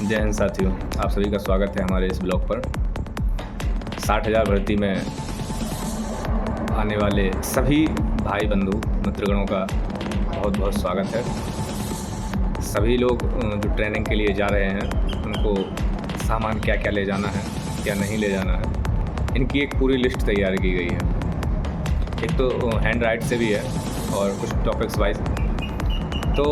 जय हिंद साथियों, आप सभी का स्वागत है हमारे इस ब्लॉग पर। 60,000 भर्ती में आने वाले सभी भाई बंधु मित्रगणों का बहुत बहुत स्वागत है। सभी लोग जो ट्रेनिंग के लिए जा रहे हैं उनको सामान क्या क्या ले जाना है, क्या नहीं ले जाना है, इनकी एक पूरी लिस्ट तैयार की गई है। एक तो हैंड राइट से भी है और कुछ टॉपिक्स वाइज। तो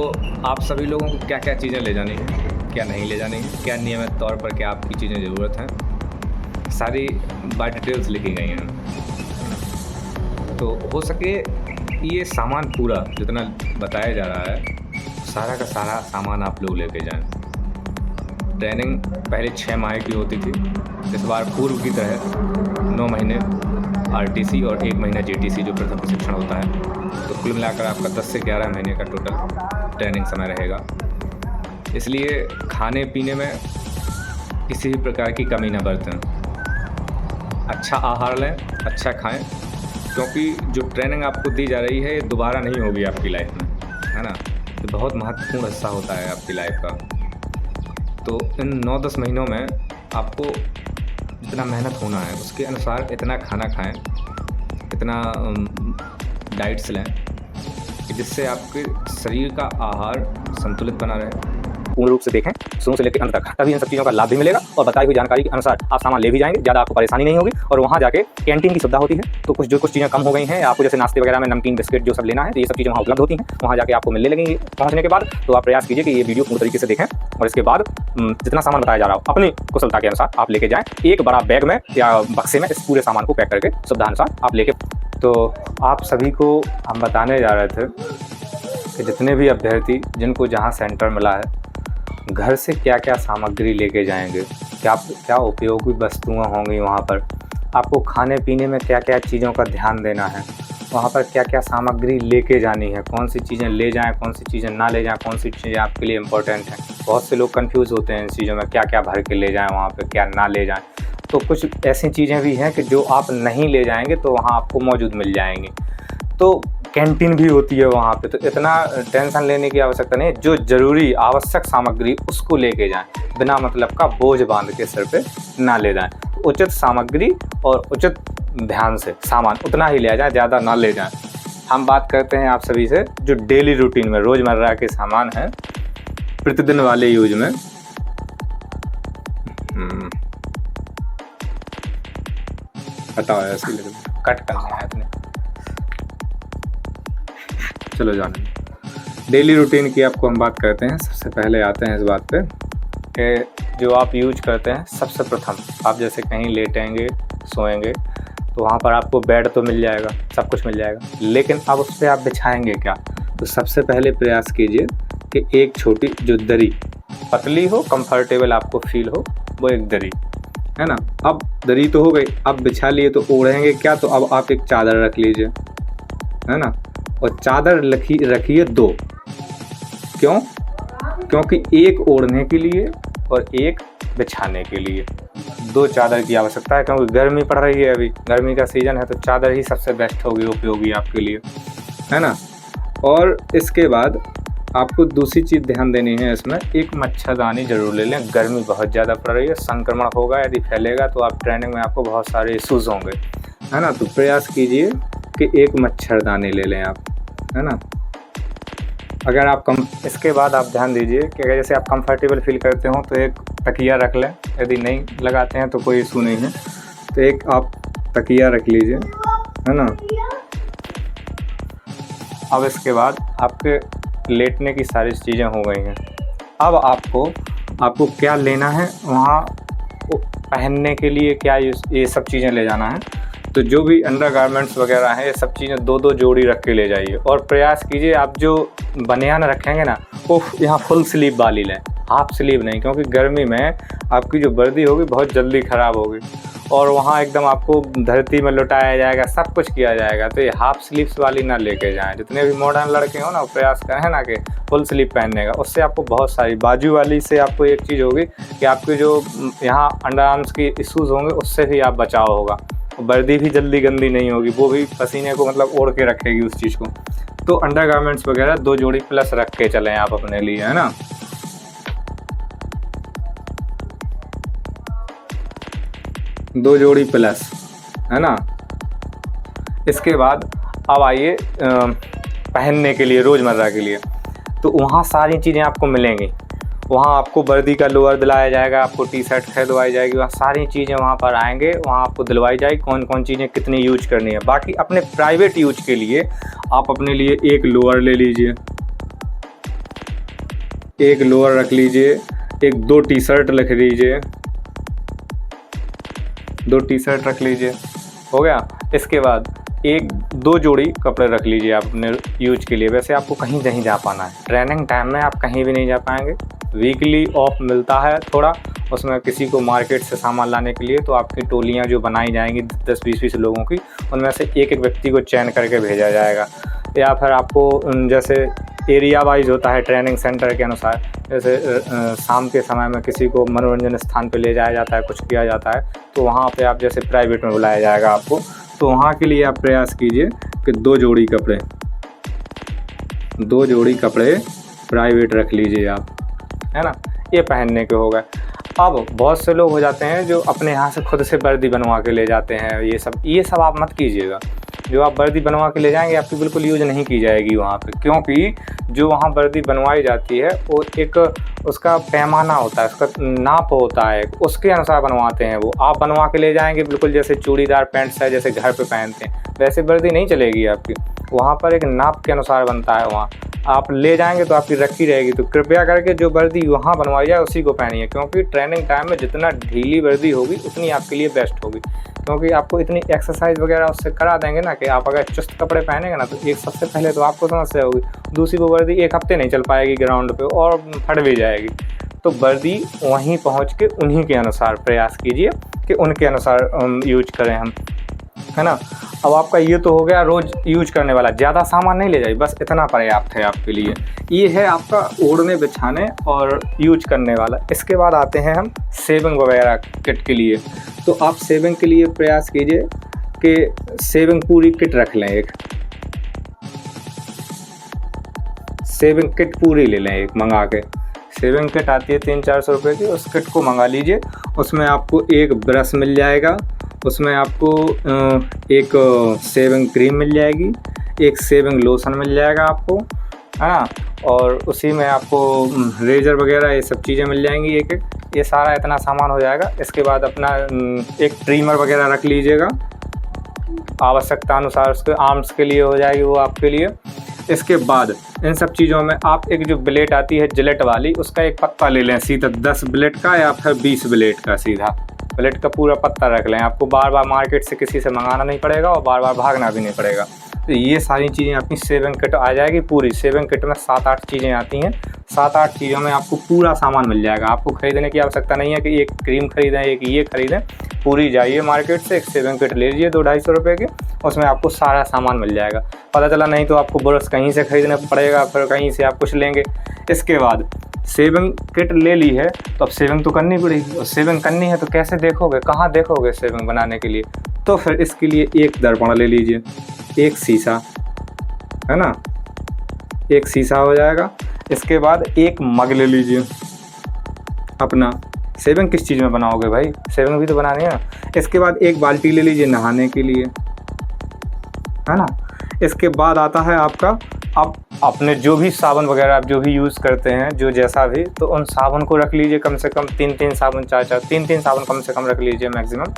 आप सभी लोगों को क्या क्या चीज़ें ले जानी है, क्या नहीं ले जानी है, क्या नियमित तौर पर क्या आपकी चीज़ें ज़रूरत हैं, सारी बाय डिटेल्स लिखी गई हैं। तो हो सके ये सामान पूरा जितना बताया जा रहा है सारा का सारा सामान आप लोग लेके जाएं। ट्रेनिंग पहले 6 माह की होती थी, इस बार पूर्व की तरह 9 महीने आरटीसी और 1 महीना जीटीसी जो प्रथम प्रशिक्षण होता है। तो कुल मिलाकर आपका 10 से 11 महीने का टोटल ट्रेनिंग समय रहेगा। इसलिए खाने पीने में किसी भी प्रकार की कमी न बरतें, अच्छा आहार लें, अच्छा खाएं, क्योंकि जो ट्रेनिंग आपको दी जा रही है ये दोबारा नहीं होगी आपकी लाइफ में, है ना। ये बहुत महत्वपूर्ण हिस्सा होता है आपकी लाइफ का। तो इन 9-10 महीनों में आपको जितना मेहनत होना है उसके अनुसार इतना खाना खाएं, इतना डाइट्स लें कि जिससे आपके शरीर का आहार संतुलित बना रहे। पूर्ण रूप से देखें शुरू से लेकर अंत तक, तभी इन सब चीज़ों का लाभ भी मिलेगा और बताई हुई जानकारी के अनुसार आप सामान ले भी जाएंगे, ज़्यादा आपको परेशानी नहीं होगी। और वहाँ जाके कैंटीन की सुविधा होती है, तो कुछ चीज़ें कम हो गई हैं आपको, जैसे नाश्ते वगैरह में नमकीन बिस्किट जो सब लेना है, तो ये सब चीज़ें वहाँ उपलब्ध होती हैं। वहाँ जाके आपको मिलने लगेंगी पहुँचने के बाद। तो आप प्रयास कीजिए कि ये वीडियो पूरी तरीके से देखें और इसके बाद जितना सामान बताया जा रहा हो अपनी कुशलता के अनुसार आप लेके जाएँ। एक बड़ा बैग में या बक्से में इस पूरे सामान को पैक करके सुविधानुसार आप लेके। तो आप सभी को हम बताने जा रहे थे कि जितने भी अभ्यर्थी जिनको जहाँ सेंटर मिला है घर से क्या क्या सामग्री लेके जाएंगे, क्या उपयोगी वस्तुएं होंगी वहाँ पर, आपको खाने पीने में क्या क्या चीज़ों का ध्यान देना है, वहाँ पर क्या क्या सामग्री लेके जानी है, कौन सी चीज़ें ले जाएं, कौन सी चीज़ें ना ले जाएं, कौन सी चीज़ें आपके लिए इम्पोर्टेंट हैं। बहुत से लोग कंफ्यूज होते हैं इन चीज़ों में, क्या क्या भर के ले जाएँ वहाँ पर, क्या ना ले जाएँ। तो कुछ ऐसी चीज़ें भी हैं कि जो आप नहीं ले जाएंगे तो वहाँ आपको मौजूद मिल जाएंगी। तो कैंटीन भी होती है वहाँ पे, तो इतना टेंशन लेने की आवश्यकता नहीं। जो ज़रूरी आवश्यक सामग्री उसको लेके जाएं, बिना मतलब का बोझ बांध के सिर पे ना ले जाएं। उचित सामग्री और उचित ध्यान से सामान उतना ही ले जाएं, ज़्यादा ना ले जाएं। हम बात करते हैं आप सभी से जो डेली रूटीन में रोज़मर्रा के सामान हैं, प्रतिदिन वाले यूज में। हटाओ ऐसे कट करना है अपने, चलो जाने। डेली रूटीन की आपको हम बात करते हैं। सबसे पहले आते हैं इस बात पे कि जो आप यूज करते हैं, सबसे प्रथम आप जैसे कहीं लेटेंगे सोएंगे तो वहाँ पर आपको बेड तो मिल जाएगा, सब कुछ मिल जाएगा, लेकिन अब उस पर आप बिछाएंगे क्या। तो सबसे पहले प्रयास कीजिए कि एक छोटी जो दरी पतली हो, कंफर्टेबल आपको फील हो, वो एक दरी है ना। अब दरी तो हो गई, अब बिछा लिए तो ओढ़ेंगे क्या, तो अब आप एक चादर रख लीजिए, है ना। और चादर रखिए 2, क्यों? क्योंकि एक ओढ़ने के लिए और एक बिछाने के लिए 2 चादर की आवश्यकता है, क्योंकि गर्मी पड़ रही है, अभी गर्मी का सीज़न है, तो चादर ही सबसे बेस्ट होगी, उपयोगी आपके लिए, है ना। और इसके बाद आपको दूसरी चीज़ ध्यान देनी है, इसमें एक मच्छरदानी ज़रूर ले लें। गर्मी बहुत ज़्यादा पड़ रही है, संक्रमण होगा, यदि फैलेगा तो आप ट्रेनिंग में आपको बहुत सारे इशूज़ होंगे, है ना। तो प्रयास कीजिए कि एक मच्छरदानी ले लें आप, है ना। अगर आप इसके बाद आप ध्यान दीजिए कि अगर जैसे आप कंफर्टेबल फील करते हो तो एक तकिया रख लें, यदि नहीं लगाते हैं तो कोई इशू नहीं है, तो एक आप तकिया रख लीजिए, है ना। अब इसके बाद आपके लेटने की सारी चीज़ें हो गई हैं। अब आपको क्या लेना है, वहाँ पहनने के लिए क्या ये सब चीज़ें ले जाना है। तो जो भी अंडर गारमेंट्स वगैरह हैं, ये सब चीज़ें 2-2 जोड़ी रख के ले जाइए। और प्रयास कीजिए आप जो बनियान रखेंगे ना, वो यहाँ फुल स्लीव वाली लें, हाफ स्लीव नहीं, क्योंकि गर्मी में आपकी जो वर्दी होगी बहुत जल्दी ख़राब होगी और वहाँ एकदम आपको धरती में लुटाया जाएगा, सब कुछ किया जाएगा। तो ये हाफ स्लीव्स वाली ना लेके जाएं। जितने भी मॉडर्न लड़के हो ना, वो प्रयास करें ना कि फुल स्लीव पहनने का। उससे आपको बहुत सारी बाजू वाली से आपको एक चीज़ होगी कि आपके जो यहाँ अंडर आर्म्स की इशूज़ होंगे उससे भी आप बचाव होगा। वर्दी भी जल्दी गंदी नहीं होगी, वो भी पसीने को मतलब ओढ़ के रखेगी उस चीज़ को। तो अंडर गारमेंट्स वगैरह 2 जोड़ी प्लस रख के चलें आप अपने लिए, है ना। 2 जोड़ी प्लस, है ना। इसके बाद अब आइए पहनने के लिए, रोज़मर्रा के लिए, तो वहाँ सारी चीज़ें आपको मिलेंगी। वहाँ आपको वर्दी का लोअर दिलाया जाएगा, आपको टी शर्ट खरीदवाई जाएगी, वहाँ सारी चीज़ें वहाँ पर आएंगे, वहाँ आपको दिलवाई जाएगी कौन कौन चीज़ें कितनी यूज करनी है। बाकी अपने प्राइवेट यूज के लिए आप अपने लिए एक लोअर ले लीजिए, एक लोअर रख लीजिए, एक 2 टी शर्ट रख लीजिए, 2 टी शर्ट रख लीजिए, हो गया। इसके बाद 1-2 जोड़ी कपड़े रख लीजिए आप अपने यूज के लिए। वैसे आपको कहीं नहीं जा पाना है, ट्रेनिंग टाइम में आप कहीं भी नहीं जा पाएंगे। वीकली ऑफ मिलता है थोड़ा, उसमें किसी को मार्केट से सामान लाने के लिए, तो आपकी टोलियां जो बनाई जाएंगी 10-20 लोगों की, उनमें से एक एक व्यक्ति को चयन करके भेजा जाएगा। या फिर आपको जैसे एरिया वाइज होता है ट्रेनिंग सेंटर के अनुसार, जैसे शाम के समय में किसी को मनोरंजन स्थान पे ले जाया जाता है, कुछ किया जाता है, तो वहाँ पे आप जैसे प्राइवेट में बुलाया जाएगा आपको, तो वहाँ के लिए आप प्रयास कीजिए कि 2 जोड़ी कपड़े प्राइवेट रख लीजिए आप, है ना। ये पहनने के हो गए। अब बहुत से लोग हो जाते हैं जो अपने यहाँ से खुद से वर्दी बनवा के ले जाते हैं, ये सब आप मत कीजिएगा। जो आप वर्दी बनवा के ले जाएंगे आपकी बिल्कुल यूज नहीं की जाएगी वहाँ पे, क्योंकि जो वहाँ वर्दी बनवाई जाती है वो एक उसका पैमाना होता है, उसका नाप होता है, उसके अनुसार बनवाते हैं वो। आप बनवा के ले जाएंगे बिल्कुल जैसे चूड़ीदार पैंट्स है जैसे घर पे पहनते हैं, वैसे वर्दी नहीं चलेगी आपकी। वहाँ पर एक नाप के अनुसार बनता है, वहाँ आप ले जाएंगे तो आपकी रखी रहेगी। तो कृपया करके जो वर्दी वहाँ बनवाई जाए उसी को पहनिए, क्योंकि ट्रेनिंग टाइम में जितना ढीली वर्दी होगी उतनी आपके लिए बेस्ट होगी, क्योंकि आपको इतनी एक्सरसाइज वगैरह उससे करा देंगे ना कि आप अगर चुस्त कपड़े पहनेंगे ना, तो एक सबसे पहले तो आपको समस्या होगी, दूसरी वो वर्दी 1 हफ्ते नहीं चल पाएगी ग्राउंड पे और फट भी जाएगी। तो वर्दी वहीं पहुँच के उन्हीं के अनुसार प्रयास कीजिए कि उनके अनुसार यूज करें हम, है ना। अब आपका ये तो हो गया रोज़ यूज करने वाला, ज़्यादा सामान नहीं ले जाइए, बस इतना पर्याप्त है आपके लिए। ये है आपका ओढ़ने बिछाने और यूज करने वाला। इसके बाद आते हैं हम सेविंग वगैरह किट के लिए। तो आप सेविंग के लिए प्रयास कीजिए कि सेविंग पूरी किट रख लें, एक सेविंग किट पूरी ले लें, एक मंगा के। सेविंग किट आती है 300-400 रुपये की, उस किट को मंगा लीजिए। उसमें आपको एक ब्रश मिल जाएगा, उसमें आपको एक सेविंग क्रीम मिल जाएगी, एक सेविंग लोशन मिल जाएगा आपको, है ना। और उसी में आपको रेजर वगैरह ये सब चीज़ें मिल जाएंगी एक एक, ये सारा इतना सामान हो जाएगा। इसके बाद अपना एक ट्रिमर वगैरह रख लीजिएगा, आवश्यकता अनुसार उसके आर्म्स के लिए हो जाएगी वो आपके लिए। इसके बाद इन सब चीज़ों में आप एक जो ब्लेड आती है जिलेट वाली, उसका एक पत्ता ले लें सीधा 10 ब्लेड का या फिर 20 ब्लेड का, सीधा ब्लेड का पूरा पत्ता रख लें। आपको बार बार मार्केट से किसी से मंगाना नहीं पड़ेगा और बार बार भागना भी नहीं पड़ेगा। तो ये सारी चीज़ें आपकी सेविंग किट आ जाएगी पूरी। सेविंग किट में 7-8 चीज़ें आती हैं, 7-8 चीज़ों में आपको पूरा सामान मिल जाएगा। आपको खरीदने की आवश्यकता नहीं है कि एक क्रीम खरीदें एक ये खरीदें, पूरी जाइए मार्केट से एक सेविंग किट ले लीजिए 200-250 रुपये की, उसमें आपको सारा सामान मिल जाएगा। पता चला नहीं तो आपको ब्रश कहीं से खरीदना पड़ेगा, फिर कहीं से आप कुछ लेंगे। इसके बाद सेविंग किट ले ली है तो अब सेविंग तो करनी पड़ेगी, और सेविंग करनी है तो कैसे देखोगे, कहाँ देखोगे सेविंग बनाने के लिए? तो फिर इसके लिए एक दर्पण ले लीजिए, एक शीशा, है ना, एक शीशा हो जाएगा। इसके बाद एक मग ले लीजिए अपना। सेविंग किस चीज़ में बनाओगे भाई, सेविंग भी तो बनानी है ना। इसके बाद एक बाल्टी ले लीजिए नहाने के लिए, है ना। इसके बाद आता है आपका, अब अपने जो भी साबुन वगैरह आप जो भी यूज़ करते हैं, जो जैसा भी, तो उन साबुन को रख लीजिए कम से कम 3-3 साबुन, 4-4, 3-3 साबुन कम से कम रख लीजिए मैक्सिमम।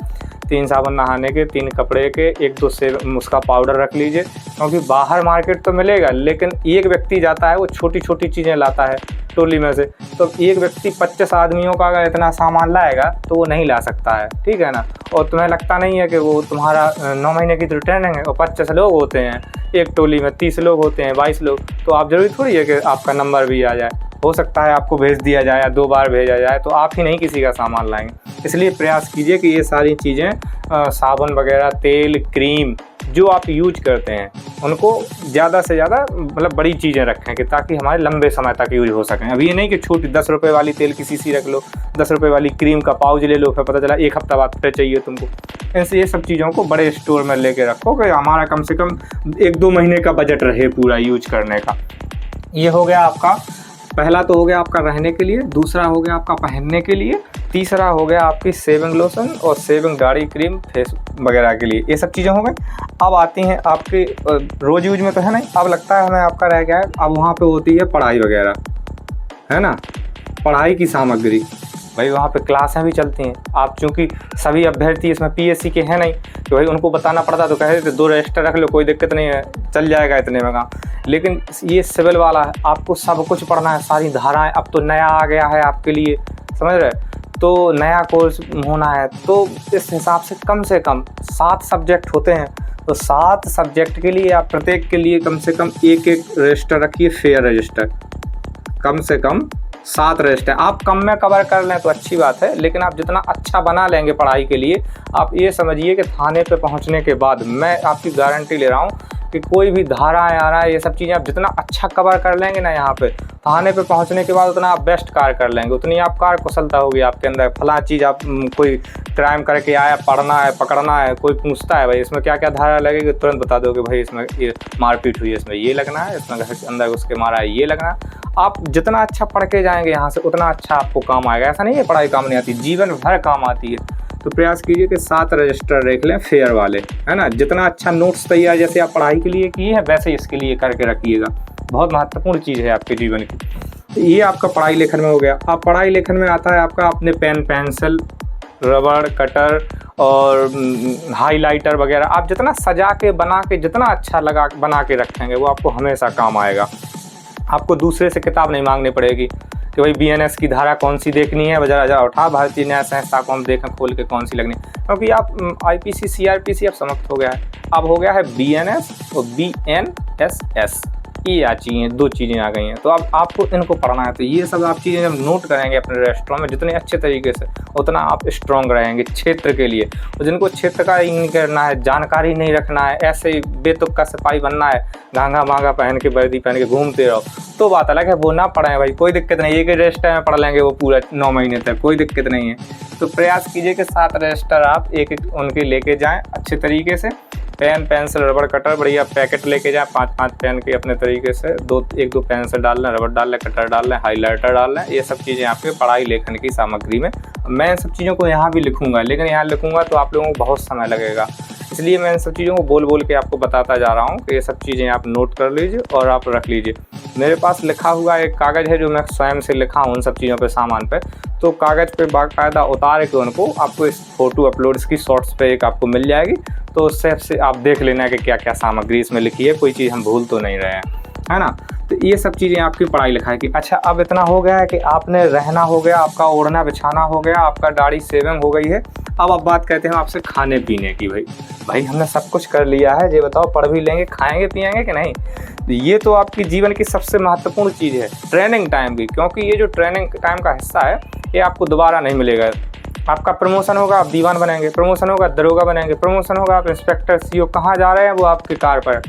3 साबुन नहाने के, 3 कपड़े के, 1-2 से उसका पाउडर रख लीजिए, क्योंकि बाहर मार्केट तो मिलेगा, लेकिन एक व्यक्ति जाता है वो छोटी छोटी चीज़ें लाता है टोली में से, तो एक व्यक्ति 25 आदमियों का अगर इतना सामान लाएगा तो वो नहीं ला सकता है, ठीक है ना। और तुम्हें लगता नहीं है कि वो तुम्हारा 9 महीने की तो ट्रेनिंग है और 25 लोग होते हैं एक टोली में, 30 लोग होते हैं, 22 लोग, तो आप जरूरी थोड़ी है कि आपका नंबर भी आ जाए। हो सकता है आपको भेज दिया जाए या 2 बार भेजा जाए, तो आप ही नहीं किसी का सामान लाएंगे। इसलिए प्रयास कीजिए कि ये सारी चीज़ें साबुन वगैरह, तेल, क्रीम जो आप यूज करते हैं उनको ज़्यादा से ज़्यादा मतलब बड़ी चीज़ें रखें कि ताकि हमारे लंबे समय तक यूज हो सकें। अभी ये नहीं कि छोटी 10 रुपये वाली तेल की शीशी रख लो, 10 रुपये वाली क्रीम का पाउच ले लो, फिर पता चला 1 हफ्ता बाद फिर चाहिए तुमको। ऐसे ये सब चीज़ों को बड़े स्टोर में लेके रखो कि हमारा कम से कम 1-2 महीने का बजट रहे पूरा यूज करने का। ये हो गया आपका पहला तो हो गया आपका रहने के लिए, दूसरा हो गया आपका पहनने के लिए, तीसरा हो गया आपकी शेविंग लोशन और शेविंग दाढ़ी क्रीम फेस वगैरह के लिए। ये सब चीज़ें हो गई। अब आती हैं आपके रोज़ यूज में तो है नहीं, अब लगता है हमें आपका रह गया है, अब वहाँ पे होती है पढ़ाई वगैरह, है ना, पढ़ाई की सामग्री। भाई वहाँ पे क्लासें भी चलती हैं। आप चूँकि सभी अभ्यर्थी इसमें पीएससी के हैं नहीं कि भाई उनको बताना पड़ता, तो कह देते 2 रजिस्टर रख लो, कोई दिक्कत नहीं है, चल जाएगा इतने में काम। लेकिन ये सिविल वाला है, आपको सब कुछ पढ़ना है, सारी धाराएं। अब तो नया आ गया है आपके लिए, समझ रहे, तो नया कोर्स होना है, तो इस हिसाब से कम 7 सब्जेक्ट होते हैं। तो 7 सब्जेक्ट के लिए आप प्रत्येक के लिए कम से कम एक रजिस्टर रखिए, फेयर रजिस्टर, कम से कम 7 रजिस्टर। आप कम में कवर कर लें तो अच्छी बात है, लेकिन आप जितना अच्छा बना लेंगे पढ़ाई के लिए, आप ये समझिए कि थाने पे पहुंचने के बाद मैं आपकी गारंटी ले रहा हूँ कि कोई भी धाराएं आ रहा है, ये सब चीज़ें आप जितना अच्छा कवर कर लेंगे ना यहाँ पे, थाने पे पहुँचने के बाद उतना आप बेस्ट कार्य कर लेंगे, उतनी आप कार्य कुशलता होगी आपके अंदर। फला चीज़ आप कोई क्राइम करके आया, पढ़ना है, पकड़ना है, कोई पूछता है भाई इसमें क्या क्या धारा लगेगी, तुरंत बता दोगे भाई इसमें ये मारपीट हुई है, इसमें ये लगना है, इसमें घर के अंदर उसके मारा है, ये लगना है। आप जितना अच्छा पढ़ के जाएंगे यहाँ से, उतना अच्छा आपको काम आएगा। ऐसा नहीं है पढ़ाई काम नहीं आती, जीवन भर काम आती है। तो प्रयास कीजिए कि 7 रजिस्टर रख लें फेयर वाले, है ना। जितना अच्छा नोट्स तैयार जैसे आप पढ़ाई के लिए किए हैं, वैसे ही इसके लिए करके रखिएगा। बहुत महत्वपूर्ण चीज़ है आपके जीवन की। तो ये आपका पढ़ाई लेखन में हो गया। अब पढ़ाई लेखन में आता है आपका अपने पेन, पेंसिल, रबड़, कटर और हाइलाइटर वगैरह। आप जितना सजा के बना के, जितना अच्छा बना के रखेंगे, वो आपको हमेशा काम आएगा। आपको दूसरे से किताब नहीं मांगनी पड़ेगी कि भाई बीएनएस की धारा कौन सी देखनी है, जरा उठा भारतीय न्याय संहिता को हम देखें खोल के कौन सी लगनी, क्योंकि आप आईपीसी सीआरपीसी अब समाप्त हो गया है। अब हो गया है बीएनएस और बीएनएसएस, ये आ चीज़ें 2 चीज़ें आ गई हैं। तो अब आपको इनको पढ़ना है। तो ये सब आप चीज़ें जब नोट करेंगे अपने रजिस्टरों में जितने अच्छे तरीके से, उतना आप स्ट्रॉन्ग रहेंगे क्षेत्र के लिए। और जिनको क्षेत्र का ही नहीं करना है, जानकारी नहीं रखना है, ऐसे ही बेतुक का सिपाही बनना है, घाघा मांगा पहन के, वर्दी पहन के घूमते रहो, तो बात अलग है, वो ना पढ़ें भाई, कोई दिक्कत नहीं। एक रजिस्टर में पढ़ लेंगे वो पूरा 9 महीने तक, कोई दिक्कत नहीं है। तो प्रयास कीजिए कि 7 रजिस्टर आप एक उनके लेके जाएँ अच्छे तरीके से। पेन, पेंसिल, रबड़, कटर बढ़िया पैकेट लेके जाएं, 5-5 पेन के अपने तरीके से, 1-2 पेंसिल डाल लें, रबड़ डाल लें, कटर डाल लें, हाइलाइटर डाल लें। ये सब चीज़ें आपके पढ़ाई लेखन की सामग्री में। मैं इन सब चीज़ों को यहाँ भी लिखूंगा, लेकिन यहाँ लिखूंगा तो आप लोगों को बहुत समय लगेगा, इसलिए मैं इन सब चीज़ों को बोल बोल के आपको बताता जा रहा हूँ कि ये सब चीज़ें आप नोट कर लीजिए और आप रख लीजिए। मेरे पास लिखा हुआ एक कागज़ है जो मैं स्वयं से लिखा हूँ उन सब चीज़ों पे, सामान पे। तो कागज़ पे बाकायदा उतार के उनको आपको इस फोटो अपलोड इसकी शॉर्ट्स पे एक आपको मिल जाएगी, तो उससे आप देख लेना कि क्या क्या सामग्री इसमें लिखी है, कोई चीज़ हम भूल तो नहीं रहे हैं, है ना। तो ये सब चीज़ें आपकी पढ़ाई लिखाई की। अच्छा, अब इतना हो गया है कि आपने रहना हो गया, आपका ओढ़ना बिछाना हो गया, आपका दाढ़ी शेविंग हो गई है। अब बात करते हैं आपसे खाने पीने की। भाई हमने सब कुछ कर लिया है, ये बताओ पढ़ भी लेंगे, खाएंगे पिएंगे कि नहीं। तो ये तो आपकी जीवन की सबसे महत्वपूर्ण चीज़ है, ट्रेनिंग टाइम की, क्योंकि ये जो ट्रेनिंग टाइम का हिस्सा है ये आपको दोबारा नहीं मिलेगा। आपका प्रमोशन होगा, आप दीवान बनेंगे, प्रमोशन होगा दरोगा बनेंगे, प्रमोशन होगा आप इंस्पेक्टर, सीओ, कहाँ जा रहे हैं वो आपकी कार पर।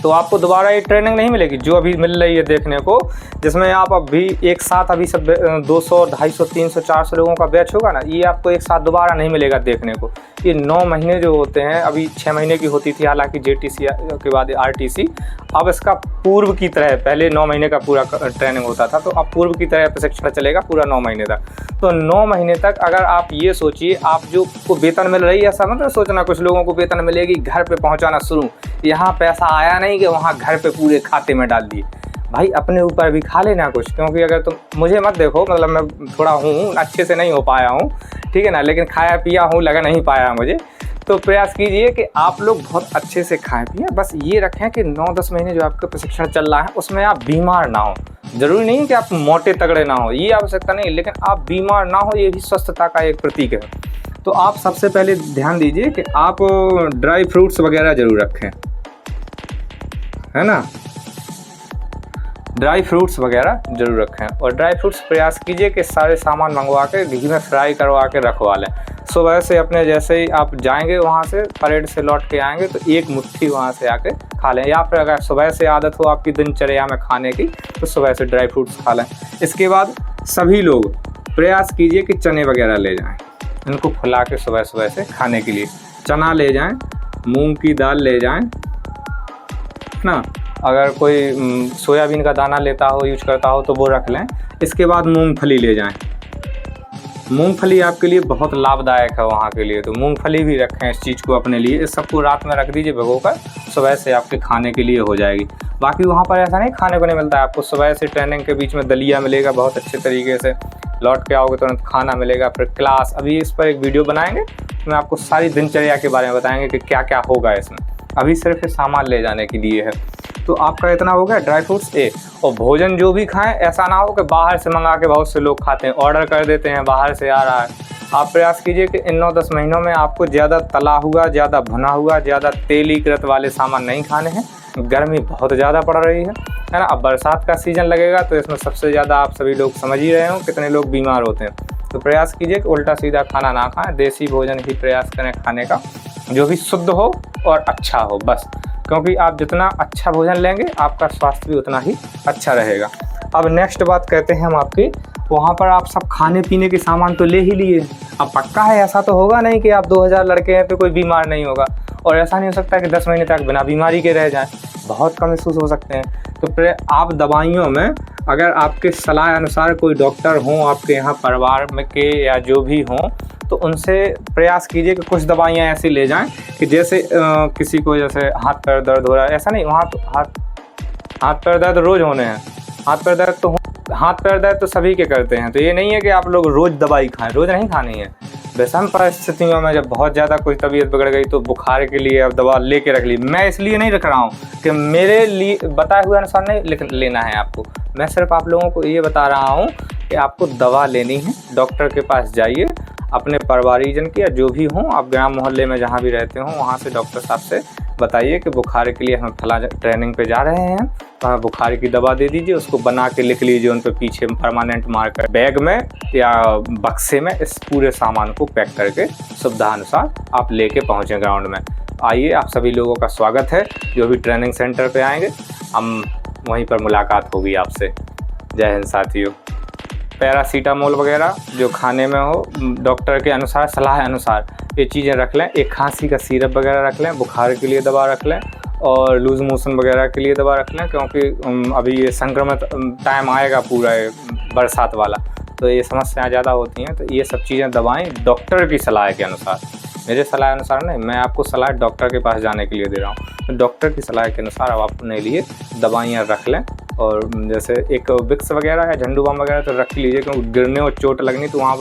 तो आपको दोबारा ये ट्रेनिंग नहीं मिलेगी जो अभी मिल रही है देखने को, जिसमें आप अभी एक साथ अभी सब 200, 250, 300, 400 लोगों का बैच होगा ना, ये आपको एक साथ दोबारा नहीं मिलेगा देखने को। ये 9 महीने जो होते हैं, अभी 6 महीने की होती थी हालांकि जेटीसी के बाद आरटीसी, अब इसका पूर्व की तरह, पहले 9 महीने का पूरा ट्रेनिंग होता था, तो अब पूर्व की तरह प्रशिक्षण चलेगा पूरा 9 महीने तक। तो 9 महीने तक अगर आप ये सोचिए, आप जो को वेतन मिल रही है, ऐसा मतलब सोचना कुछ लोगों को वेतन मिलेगी घर पे पहुंचाना शुरू, यहाँ पैसा आया नहीं कि वहाँ घर पे पूरे खाते में डाल दिए। भाई अपने ऊपर भी खा लेना कुछ, क्योंकि अगर तुम मुझे मत देखो, मतलब मैं थोड़ा हूँ, अच्छे से नहीं हो पाया हूँ, ठीक है ना, लेकिन खाया पिया हूँ, लगा नहीं पाया मुझे। तो प्रयास कीजिए कि आप लोग बहुत अच्छे से खाएं पिएं। बस ये रखें कि 9-10 महीने जो आपका प्रशिक्षण चल रहा है उसमें आप बीमार ना हो। ज़रूरी नहीं कि आप मोटे तगड़े ना हो, ये आवश्यकता नहीं, लेकिन आप बीमार ना हो, ये भी स्वस्थता का एक प्रतीक है। तो आप सबसे पहले ध्यान दीजिए कि आप ड्राई फ्रूट्स वगैरह ज़रूर रखें, है ना, ड्राई फ्रूट्स वगैरह जरूर रखें। और ड्राई फ्रूट्स प्रयास कीजिए कि सारे सामान मंगवा के घी में फ्राई करवा के रखवा लें। सुबह से अपने जैसे ही आप जाएंगे वहाँ से, परेड से लौट के आएंगे तो एक मुट्ठी वहाँ से आके खा लें, या फिर अगर सुबह से आदत हो आपकी दिनचर्या में खाने की तो सुबह से ड्राई फ्रूट्स खा लें। इसके बाद सभी लोग प्रयास कीजिए कि चने वगैरह ले जाएँ, इनको फुला के सुबह सुबह से खाने के लिए चना ले जाएँ, मूँग की दाल ले जाएँ ना, अगर कोई सोयाबीन का दाना लेता हो, यूज करता हो, तो वो रख लें। इसके बाद मूंगफली ले जाएं। मूंगफली आपके लिए बहुत लाभदायक है वहाँ के लिए, तो मूंगफली भी रखें इस चीज़ को अपने लिए। इस सबको रात में रख दीजिए भिगोकर, सुबह से आपके खाने के लिए हो जाएगी। बाकी वहाँ पर ऐसा नहीं खाने को नहीं मिलता है आपको, सुबह से ट्रेनिंग के बीच में दलिया मिलेगा बहुत अच्छे तरीके से, लौट के आओगे तुरंत खाना मिलेगा, फिर क्लास। अभी इस पर एक वीडियो बनाएंगे, मैं आपको सारी दिनचर्या के बारे में बताएंगे कि क्या क्या होगा इसमें। अभी सिर्फ ये सामान ले जाने के लिए है। तो आपका इतना हो गया ड्राई फ्रूट्स ए। और भोजन जो भी खाएं, ऐसा ना हो कि बाहर से मंगा के बहुत से लोग खाते हैं, ऑर्डर कर देते हैं, बाहर से आ रहा है। आप प्रयास कीजिए कि इन 9-10 महीनों में आपको ज़्यादा तला हुआ, ज़्यादा भुना हुआ, ज़्यादा तेलीकृत वाले सामान नहीं खाने हैं। गर्मी बहुत ज़्यादा पड़ रही है ना। अब बरसात का सीज़न लगेगा तो इसमें सबसे ज़्यादा आप सभी लोग समझ ही रहे हो कितने लोग बीमार होते हैं। तो प्रयास कीजिए कि उल्टा सीधा खाना ना खाएं, देसी भोजन ही प्रयास करें खाने का, जो भी शुद्ध हो और अच्छा हो बस। क्योंकि आप जितना अच्छा भोजन लेंगे आपका स्वास्थ्य भी उतना ही अच्छा रहेगा। अब नेक्स्ट बात कहते हैं हम आपकी, वहाँ पर आप सब खाने पीने के सामान तो ले ही लिए। अब पक्का है, ऐसा तो होगा नहीं कि आप 2000 लड़के हैं तो कोई बीमार नहीं होगा, और ऐसा नहीं हो सकता कि 10 महीने तक बिना बीमारी के रह जाएं, बहुत कम महसूस हो सकते हैं। तो फिर आप दवाइयों में अगर आपके सलाह अनुसार कोई डॉक्टर हों आपके यहाँ परिवार में के या जो भी हों, तो उनसे प्रयास कीजिए कि कुछ दवाइयाँ ऐसी ले जाएं कि जैसे किसी को जैसे हाथ पैर दर्द हो रहा है, ऐसा नहीं, वहाँ तो हाथ पैर दर्द रोज़ होने हैं। हाथ पैर दर्द तो सभी के करते हैं, तो ये नहीं है कि आप लोग रोज़ दवाई खाएं, रोज़ नहीं खानी है। विषम परिस्थितियों में जब बहुत ज़्यादा कोई तबीयत बिगड़ गई तो बुखार के लिए अब दवा लेके रख ली। मैं इसलिए नहीं रख रहा हूँ कि मेरे लिए बताए हुए अनुसार नहीं लेना है आपको, मैं सिर्फ आप लोगों को ये बता रहा हूँ कि आपको दवा लेनी है, डॉक्टर के पास जाइए, अपने परिवारीजन की या जो भी हों, आप ग्राम मोहल्ले में जहाँ भी रहते हों वहाँ से डॉक्टर साहब से बताइए कि बुखार के लिए हम फला ट्रेनिंग पे जा रहे हैं, तो बुखार की दवा दे दीजिए, उसको बना के लिख लीजिए उन पे पीछे परमानेंट मार्कर, बैग में या बक्से में इस पूरे सामान को पैक करके सुविधानुसार आप लेके पहुँचें ग्राउंड में। आइए, आप सभी लोगों का स्वागत है, जो भी ट्रेनिंग सेंटर पे आएंगे हम वहीं पर मुलाकात होगी आपसे। जय हिंद साथियों। पैरासीटामोल वगैरह जो खाने में हो, डॉक्टर के अनुसार, सलाह अनुसार ये चीज़ें रख लें। एक खांसी का सिरप वगैरह रख लें, बुखार के लिए दवा रख लें, और लूज़ मोशन वगैरह के लिए दवा रख लें, क्योंकि अभी ये संक्रमित टाइम आएगा पूरा बरसात वाला, तो ये समस्याएं ज़्यादा होती हैं। तो ये सब चीज़ें दवाएं डॉक्टर की सलाह के अनुसार, मेरे सलाह अनुसार नहीं, मैं आपको सलाह डॉक्टर के पास जाने के लिए दे रहा हूँ। तो डॉक्टर की सलाह के अनुसार अब आप अपने लिए दवाइयाँ रख लें। और जैसे एक विक्स वगैरह या झंडू बाम वगैरह तो रख लीजिए, क्योंकि गिरने और चोट लगनी तो वहाँ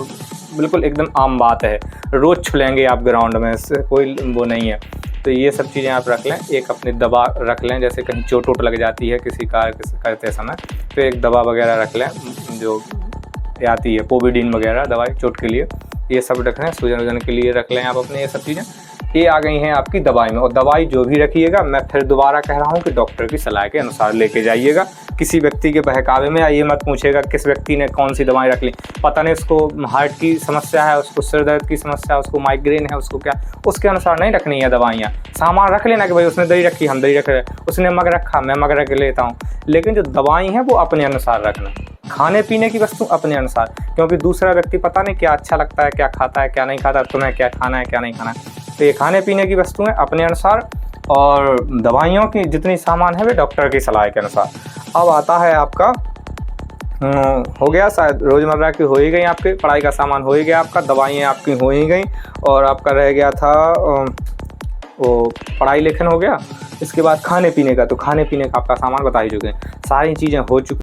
बिल्कुल एकदम आम बात है, रोज़ छुलेंगे आप ग्राउंड में, इससे कोई वो नहीं है। तो ये सब चीज़ें आप रख लें। एक अपनी दवा रख लें, जैसे कहीं चोट वोट लग जाती है किसी कार्य करते समय, तो एक दवा वगैरह रख लें जो आती है, पोविडीन वगैरह दवाई चोट के लिए, ये सब रख लें। सूजन वूजन के लिए रख लें आप अपने ये सब चीज़ें। ये आ गई हैं आपकी दवाई में। और दवाई जो भी रखिएगा, मैं फिर दोबारा कह रहा हूँ कि डॉक्टर की सलाह के अनुसार लेके जाइएगा। किसी व्यक्ति के बहकावे में ये मत पूछेगा किस व्यक्ति ने कौन सी दवाई रख ली, पता नहीं उसको हार्ट की समस्या है, उसको सिर दर्द की समस्या है, उसको माइग्रेन है, उसको क्या, उसके अनुसार नहीं रखनी है दवाइयाँ। सामान रख लेना कि भाई उसने दही रखी हम दही रख रहे, उसने मग रखा मैं मग रख लेता हूँ, लेकिन जो दवाई हैं वो अपने अनुसार रखना। खाने पीने की वस्तु अपने अनुसार, क्योंकि दूसरा व्यक्ति पता नहीं क्या अच्छा लगता है, क्या खाता है, क्या नहीं खाता, तुम्हें क्या खाना है क्या नहीं खाना है। तो ये खाने पीने की वस्तुएं अपने अनुसार, और दवाइयों की जितनी सामान है वे डॉक्टर की सलाह के अनुसार। अब आता है आपका हो गया, शायद रोज़मर्रा की हो ही गई, आपके पढ़ाई का सामान हो ही गया, आपका दवाइयाँ आपकी हो ही गई, और आपका रह गया था वो पढ़ाई लेखन हो गया। इसके बाद खाने पीने का, तो खाने पीने का आपका सामान बता ही चुके हैं, सारी चीज़ें हो चुकी।